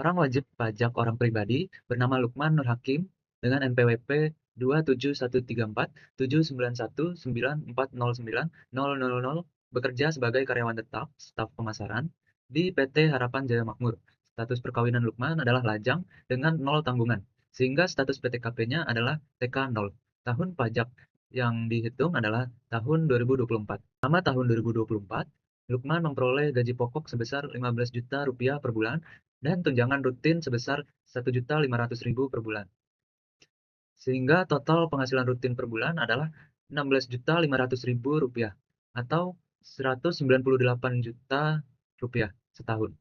Seorang wajib pajak orang pribadi bernama Lukman Nur Hakim dengan NPWP 2713479140900 bekerja sebagai karyawan tetap staf pemasaran di PT Harapan Jaya Makmur. Status perkawinan Lukman adalah lajang dengan 0 tanggungan, sehingga status PTKP-nya adalah TK 0. Tahun pajak yang dihitung adalah tahun 2024. Selama tahun 2024, Lukman memperoleh gaji pokok sebesar 15 juta rupiah per bulan dan tunjangan rutin sebesar 1.500.000 per bulan. Sehingga total penghasilan rutin per bulan adalah 16.500.000 rupiah atau 198 juta rupiah setahun.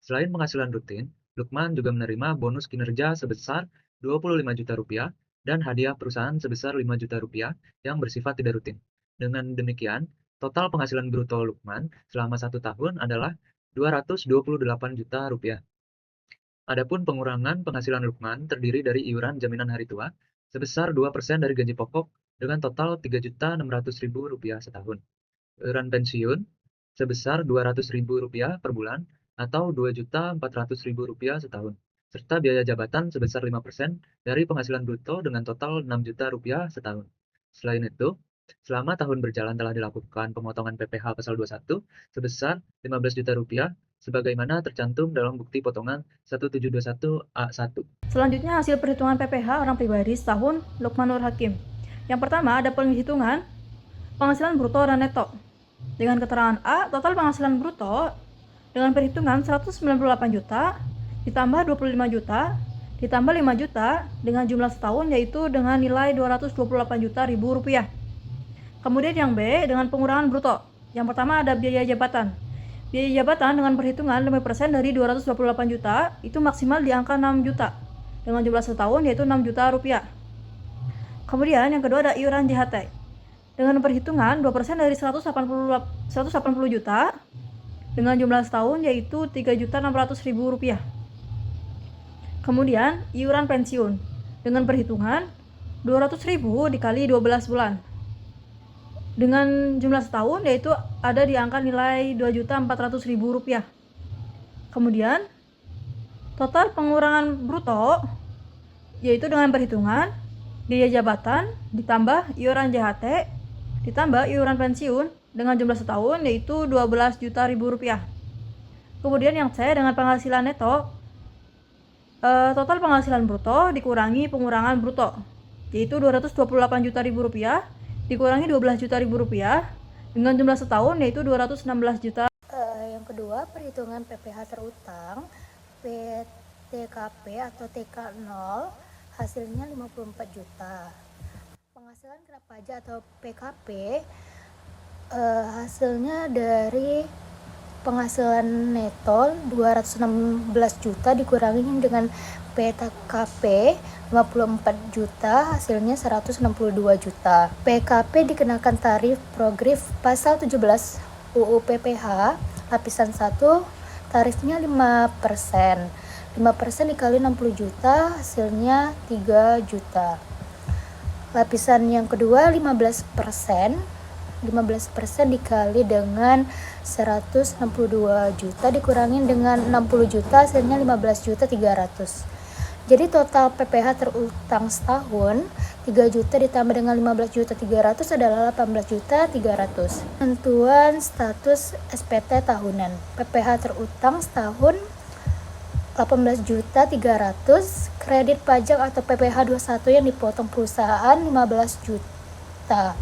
Selain penghasilan rutin, Lukman juga menerima bonus kinerja sebesar 25 juta rupiah dan hadiah perusahaan sebesar 5 juta rupiah yang bersifat tidak rutin. Dengan demikian, total penghasilan bruto Lukman selama 1 tahun adalah 228 juta rupiah. Adapun pengurangan penghasilan Lukman terdiri dari iuran jaminan hari tua sebesar 2% dari gaji pokok dengan total Rp3.600.000 setahun. Iuran pensiun sebesar Rp200.000 per bulan atau Rp2.400.000 setahun. Serta biaya jabatan sebesar 5% dari penghasilan bruto dengan total Rp6 juta setahun. Selain itu, selama tahun berjalan telah dilakukan pemotongan PPh pasal 21 sebesar Rp15 juta sebagaimana tercantum dalam bukti potongan 1721A1. Selanjutnya hasil perhitungan PPh orang pribadi setahun Lukman Nur Hakim. Yang pertama ada penghitungan penghasilan bruto dan neto. Dengan keterangan A, total penghasilan bruto dengan perhitungan 198 juta ditambah 25 juta ditambah 5 juta dengan jumlah setahun yaitu dengan nilai 228 juta ribu rupiah. Kemudian yang B dengan pengurangan bruto. Yang pertama ada biaya jabatan. Biaya jabatan dengan perhitungan 5% dari 228 juta itu maksimal di angka 6 juta dengan jumlah setahun yaitu 6 juta rupiah. Kemudian yang kedua ada iuran JHT dengan perhitungan 2% dari 180 juta dengan jumlah setahun yaitu 3.600.000 rupiah. Kemudian iuran pensiun dengan perhitungan 200.000 dikali 12 bulan dengan jumlah setahun yaitu ada di angka nilai 2.400.000 rupiah. Kemudian total pengurangan bruto yaitu dengan perhitungan biaya jabatan ditambah iuran JHT ditambah iuran pensiun dengan jumlah setahun yaitu 12 juta ribu rupiah. Kemudian yang C dengan penghasilan neto, total penghasilan bruto dikurangi pengurangan bruto yaitu 228 juta ribu rupiah dikurangi 12 juta ribu rupiah dengan jumlah setahun yaitu 216 juta. Yang kedua, perhitungan PPh terutang PTKP atau TK0 hasilnya 54 juta. Penghasilan kena pajak atau PKP hasilnya dari penghasilan neto 216 juta dikurangi dengan PTKP 54 juta hasilnya 162 juta. PKP dikenakan tarif progresif pasal 17 UU PPh lapisan 1 tarifnya 5%. 5% dikali 60 juta hasilnya 3 juta. Lapisan yang kedua 15%. 15% dikali dengan 162 juta dikurangi dengan 60 juta hasilnya 15.300. Jadi total PPh terutang setahun 3 juta ditambah dengan 15.300 adalah 18.300. Tentuan status SPT tahunan. PPh terutang setahun 18.300, kredit pajak atau PPh 21 yang dipotong perusahaan 15 juta.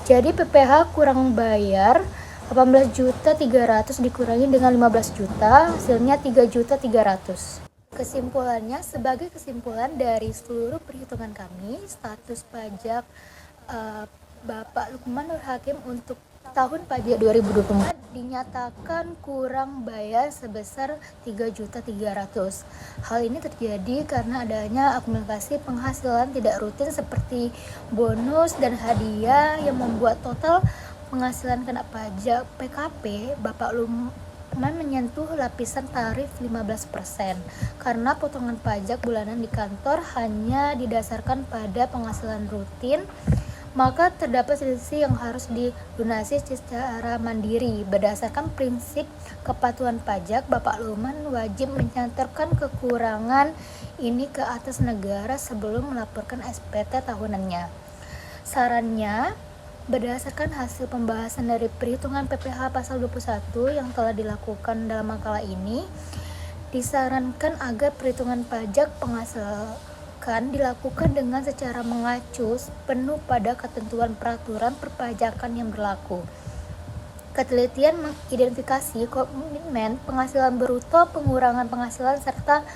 Jadi PPh kurang bayar 18.300 dikurangi dengan 15 juta, hasilnya 3.300. Kesimpulannya, sebagai kesimpulan dari seluruh perhitungan kami, status pajak Bapak Lukman Nur Hakim untuk tahun pajak 2024 dinyatakan kurang bayar sebesar 3.300. Hal ini terjadi karena adanya akumulasi penghasilan tidak rutin seperti bonus dan hadiah yang membuat total penghasilan kena pajak PKP Bapak Lukman menyentuh lapisan tarif 15% karena potongan pajak bulanan di kantor hanya didasarkan pada penghasilan rutin maka terdapat selisih yang harus dilunasi secara mandiri. Berdasarkan prinsip kepatuhan pajak, Bapak Lukman wajib mencantumkan kekurangan ini ke atas negara sebelum melaporkan SPT tahunannya. Sarannya, berdasarkan hasil pembahasan dari perhitungan PPh pasal 21 yang telah dilakukan dalam makalah ini, disarankan agar perhitungan pajak penghasilan dilakukan dengan secara mengacu penuh pada ketentuan peraturan perpajakan yang berlaku. Ketelitian mengidentifikasi komitmen penghasilan bruto, pengurangan penghasilan, serta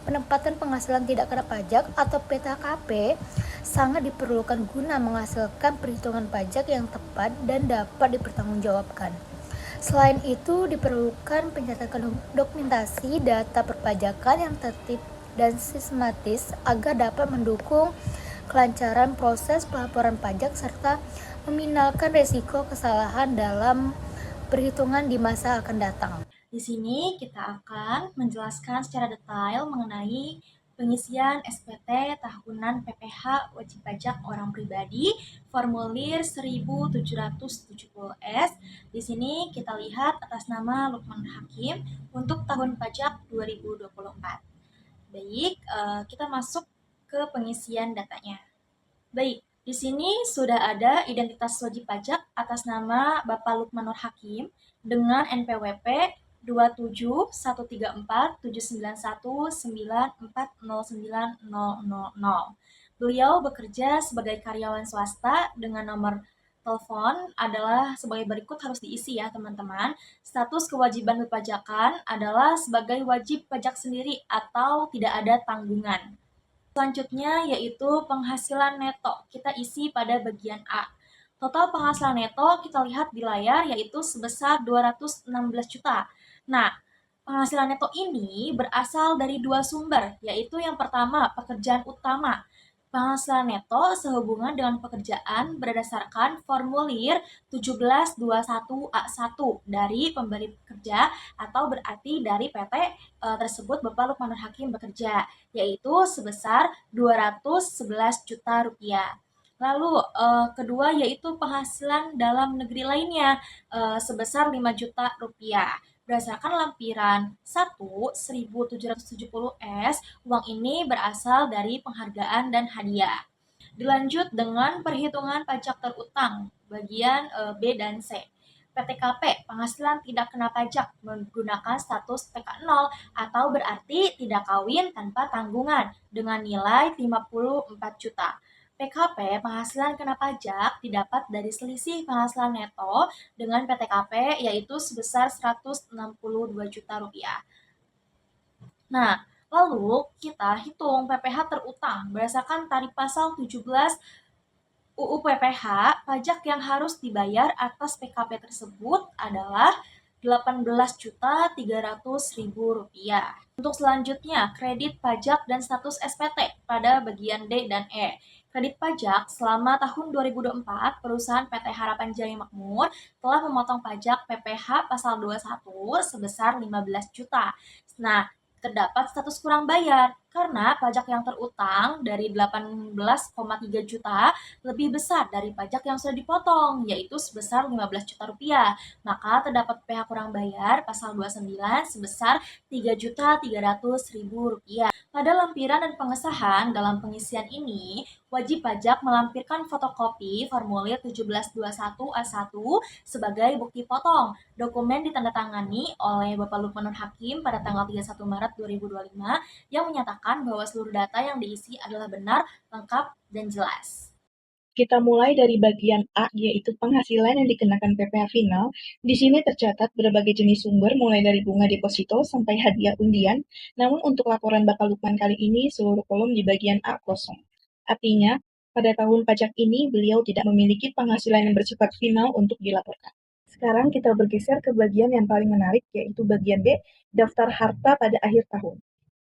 penempatan penghasilan tidak kena pajak atau PTKP sangat diperlukan guna menghasilkan perhitungan pajak yang tepat dan dapat dipertanggungjawabkan. Selain itu, diperlukan pencatatan dokumentasi data perpajakan yang tertib dan sistematis agar dapat mendukung kelancaran proses pelaporan pajak serta meminimalkan risiko kesalahan dalam perhitungan di masa akan datang. Di sini kita akan menjelaskan secara detail mengenai pengisian SPT tahunan PPh wajib pajak orang pribadi formulir 1770S. Di sini kita lihat atas nama Lukman Hakim untuk tahun pajak 2024. Baik, kita masuk ke pengisian datanya. Baik, di sini sudah ada identitas wajib pajak atas nama Bapak Lukman Nur Hakim dengan NPWP 2713491940900. Beliau bekerja sebagai karyawan swasta dengan nomor telepon adalah sebagai berikut, harus diisi ya teman-teman. Status kewajiban perpajakan adalah sebagai wajib pajak sendiri atau tidak ada tanggungan. Selanjutnya yaitu penghasilan neto, kita isi pada bagian A. Total penghasilan neto kita lihat di layar yaitu sebesar 216 juta. Nah, penghasilan neto ini berasal dari dua sumber, yaitu yang pertama pekerjaan utama. Penghasilan neto sehubungan dengan pekerjaan berdasarkan formulir 1721A1 dari pemberi pekerja atau berarti dari PT tersebut Bapak Lukman Nur Hakim bekerja, yaitu sebesar 211 juta rupiah. Lalu kedua yaitu penghasilan dalam negeri lainnya sebesar 5 juta rupiah. Berdasarkan lampiran 1 1770S, uang ini berasal dari penghargaan dan hadiah. Dilanjut dengan perhitungan pajak terutang bagian B dan C. PTKP, penghasilan tidak kena pajak menggunakan status PK0 atau berarti tidak kawin tanpa tanggungan dengan nilai 54 juta. PKP, penghasilan kena pajak didapat dari selisih penghasilan neto dengan PTKP yaitu sebesar 162 juta rupiah. Nah, lalu kita hitung PPh terutang berdasarkan tarif pasal 17 UU PPh. Pajak yang harus dibayar atas PKP tersebut adalah Rp18.300.000. Untuk selanjutnya, kredit pajak dan status SPT pada bagian D dan E. Kredit pajak selama tahun 2024, perusahaan PT Harapan Jaya Makmur telah memotong pajak PPh pasal 21 sebesar 15 juta. Nah, terdapat status kurang bayar karena pajak yang terutang dari 18,3 juta lebih besar dari pajak yang sudah dipotong, yaitu sebesar 15 juta rupiah. Maka terdapat PPh kurang bayar pasal 29 sebesar 3.300.000 rupiah. Pada lampiran dan pengesahan dalam pengisian ini, wajib pajak melampirkan fotokopi formulir 1721A1 sebagai bukti potong. Dokumen ditandatangani oleh Bapak Lukman Nur Hakim pada tanggal 31 Maret 2025 yang menyatakan bahwa seluruh data yang diisi adalah benar, lengkap, dan jelas. Kita mulai dari bagian A, yaitu penghasilan yang dikenakan PPh final. Di sini tercatat berbagai jenis sumber, mulai dari bunga deposito sampai hadiah undian. Namun untuk laporan Bapak Lukman kali ini, seluruh kolom di bagian A kosong. Artinya, pada tahun pajak ini, beliau tidak memiliki penghasilan yang bersifat final untuk dilaporkan. Sekarang kita bergeser ke bagian yang paling menarik, yaitu bagian B, daftar harta pada akhir tahun.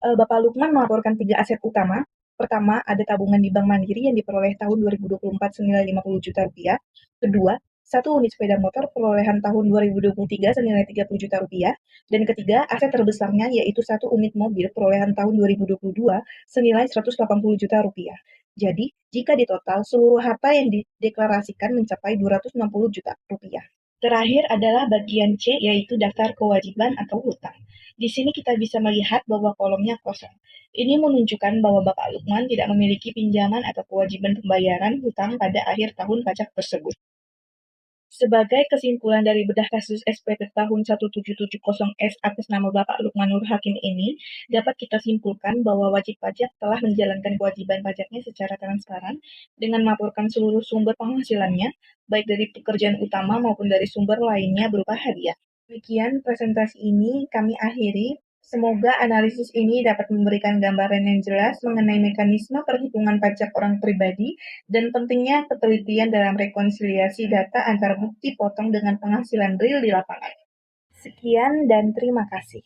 Bapak Lukman melaporkan 3 aset utama. Pertama, ada tabungan di Bank Mandiri yang diperoleh tahun 2024 senilai 50 juta rupiah. Kedua, 1 unit sepeda motor perolehan tahun 2023 senilai 30 juta rupiah. Dan ketiga, aset terbesarnya yaitu 1 unit mobil perolehan tahun 2022 senilai 180 juta rupiah. Jadi, jika ditotal, seluruh harta yang dideklarasikan mencapai Rp260 juta. Terakhir adalah bagian C, yaitu daftar kewajiban atau hutang. Di sini kita bisa melihat bahwa kolomnya kosong. Ini menunjukkan bahwa Bapak Lukman tidak memiliki pinjaman atau kewajiban pembayaran hutang pada akhir tahun pajak tersebut. Sebagai kesimpulan dari bedah kasus SPT tahun 1770S atas nama Bapak Lukman Nur Hakim ini, dapat kita simpulkan bahwa wajib pajak telah menjalankan kewajiban pajaknya secara transparan dengan melaporkan seluruh sumber penghasilannya, baik dari pekerjaan utama maupun dari sumber lainnya berupa hadiah. Demikian presentasi ini kami akhiri. Semoga analisis ini dapat memberikan gambaran yang jelas mengenai mekanisme perhitungan pajak orang pribadi dan pentingnya ketelitian dalam rekonsiliasi data antara bukti potong dengan penghasilan real di lapangan. Sekian dan terima kasih.